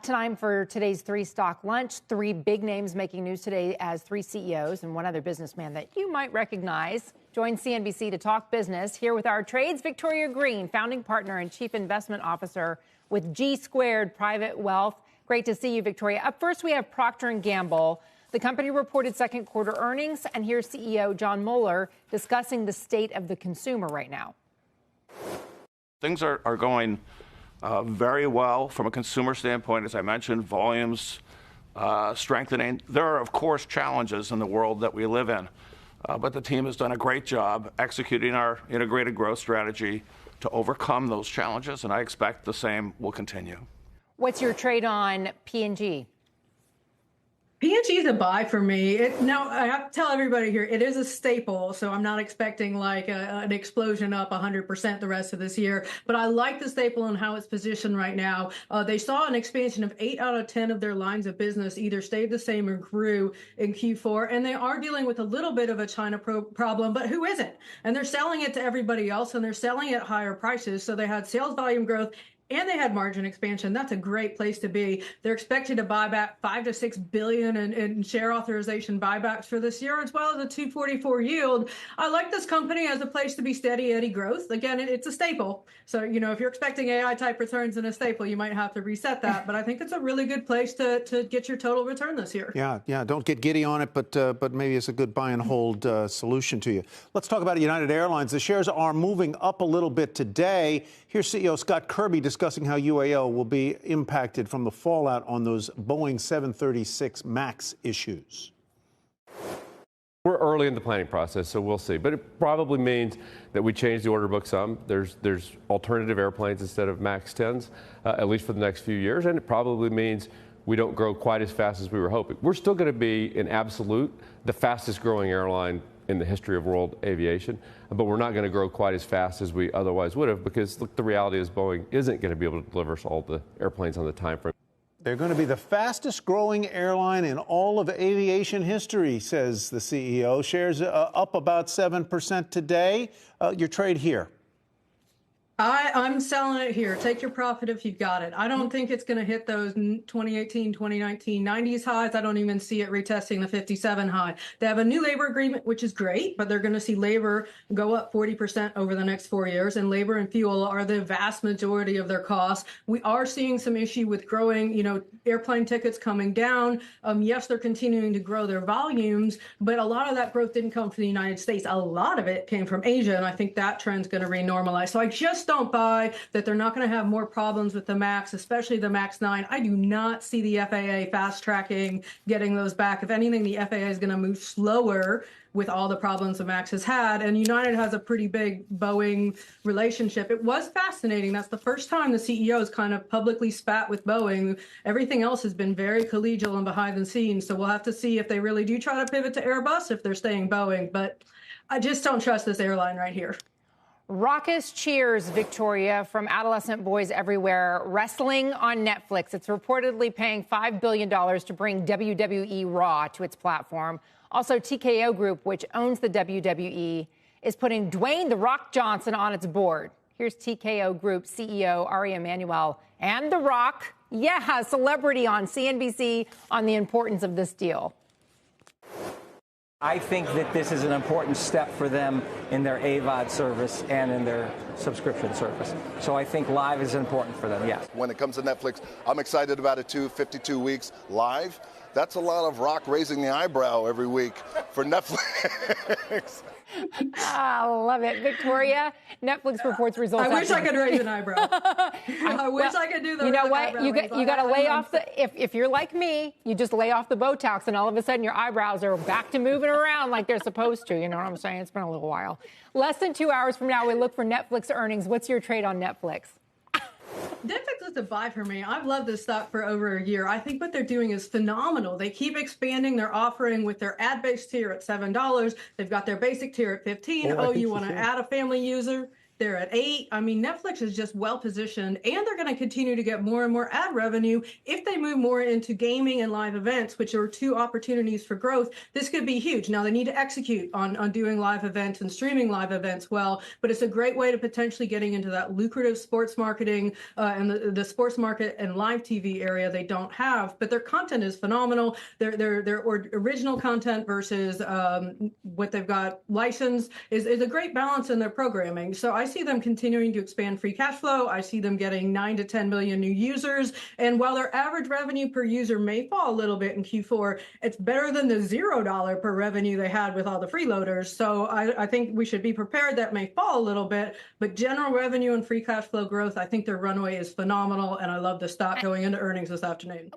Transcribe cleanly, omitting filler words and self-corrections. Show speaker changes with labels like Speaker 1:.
Speaker 1: Time for today's three stock lunch. Three big names making news today as three CEOs and one other businessman that you might recognize. Join CNBC to talk business. Here with our trades, Victoria Green, founding partner and chief investment officer with G Squared Private Wealth. Great to see you, Victoria. Up first, we have Procter Gamble. The company reported second quarter earnings, and here's CEO John Mueller discussing the state of the consumer right now.
Speaker 2: Things are going very well from a consumer standpoint. As I mentioned, volumes strengthening. There are, of course, challenges in the world that we live in, but the team has done a great job executing our integrated growth strategy to overcome those challenges, and I expect the same will continue.
Speaker 1: What's your trade on P&G?
Speaker 3: P&G is a buy for me. Now, I have to tell everybody here, it is a staple, so I'm not expecting like an explosion up 100% the rest of this year. But I like the staple and how it's positioned right now. They saw an expansion of 8 out of 10 of their lines of business either stayed the same or grew in Q4. And they are dealing with a little bit of a China problem, but who isn't? And they're selling it to everybody else, and they're selling at higher prices. So they had sales volume growth and they had margin expansion. That's a great place to be. They're expected to buy back $5 to $6 billion in share authorization buybacks for this year, as well as a 244 yield. I like this company as a place to be steady Eddie growth. Again, it's a staple. So, you know, if you're expecting AI type returns in a staple, you might have to reset that. But I think it's a really good place to get your total return this year.
Speaker 4: Yeah. Don't get giddy on it, but maybe it's a good buy and hold solution to you. Let's talk about United Airlines. The shares are moving up a little bit today. Here's CEO Scott Kirby discussing how UAL will be impacted from the fallout on those Boeing 737 MAX issues.
Speaker 5: We're early in the planning process, so we'll see. But it probably means that we change the order book some. There's alternative airplanes instead of MAX 10s, at least for the next few years. And it probably means we don't grow quite as fast as we were hoping. We're still going to be, in absolute, the fastest growing airline in the history of world aviation, but we're not going to grow quite as fast as we otherwise would have, because look, the reality is Boeing isn't going to be able to deliver us all the airplanes on the time frame.
Speaker 4: They're going to be the fastest growing airline in all of aviation history, says the CEO. Shares up about 7% today. Your trade here.
Speaker 3: I'm selling it here. Take your profit if you've got it. I don't think it's going to hit those 2018, 2019, 90s highs. I don't even see it retesting the 57 high. They have a new labor agreement, which is great, but they're going to see labor go up 40% over the next 4 years, and labor and fuel are the vast majority of their costs. We are seeing some issue with growing, airplane tickets coming down. Yes, they're continuing to grow their volumes, but a lot of that growth didn't come from the United States. A lot of it came from Asia, and I think that trend's going to renormalize. So I just don't buy that they're not going to have more problems with the MAX, especially the MAX 9. I do not see the FAA fast tracking getting those back. If anything, the FAA is going to move slower with all the problems the MAX has had. And United has a pretty big Boeing relationship. It was fascinating. That's the first time the CEOs kind of publicly spat with Boeing. Everything else has been very collegial and behind the scenes. So we'll have to see if they really do try to pivot to Airbus, if they're staying Boeing. But I just don't trust this airline right here.
Speaker 1: Raucous cheers, Victoria, from adolescent boys everywhere. Wrestling on Netflix. It's reportedly paying $5 billion to bring WWE Raw to its platform. Also, TKO Group, which owns the WWE, is putting Dwayne "The Rock" Johnson on its board. Here's TKO Group CEO Ari Emanuel and The Rock, celebrity, on CNBC on the importance of this deal.
Speaker 6: I think that this is an important step for them in their AVOD service and in their subscription service. So I think live is important for them, yes.
Speaker 7: When it comes to Netflix, I'm excited about it too. 52 weeks live. That's a lot of Rock raising the eyebrow every week for Netflix.
Speaker 1: I love it. Victoria, Netflix reports results.
Speaker 3: I wish I could raise an eyebrow. I wish I could do that.
Speaker 1: You know what? You got to lay off if you're like me, you just lay off the Botox and all of a sudden your eyebrows are back to moving around like they're supposed to. You know what I'm saying? It's been a little while. Less than 2 hours from now, we look for Netflix earnings. What's your trade on Netflix?
Speaker 3: Netflix is a buy for me. I've loved this stock for over a year. I think what they're doing is phenomenal. They keep expanding their offering with their ad-based tier at $7. They've got their basic tier at $15. Oh, you want to add a family user? They're at 8. I mean, Netflix is just well positioned, and they're going to continue to get more and more ad revenue if they move more into gaming and live events, which are two opportunities for growth. This could be huge. Now, they need to execute on doing live events and streaming live events well, but it's a great way to potentially getting into that lucrative sports marketing and the sports market and live TV area they don't have. But their content is phenomenal. Their original content versus what they've got licensed is a great balance in their programming. So I see them continuing to expand free cash flow. I see them getting 9 to 10 million new users. And while their average revenue per user may fall a little bit in Q4, it's better than the $0 per revenue they had with all the freeloaders. So I think we should be prepared that may fall a little bit, but general revenue and free cash flow growth, I think their runway is phenomenal. And I love the stock going into earnings this afternoon.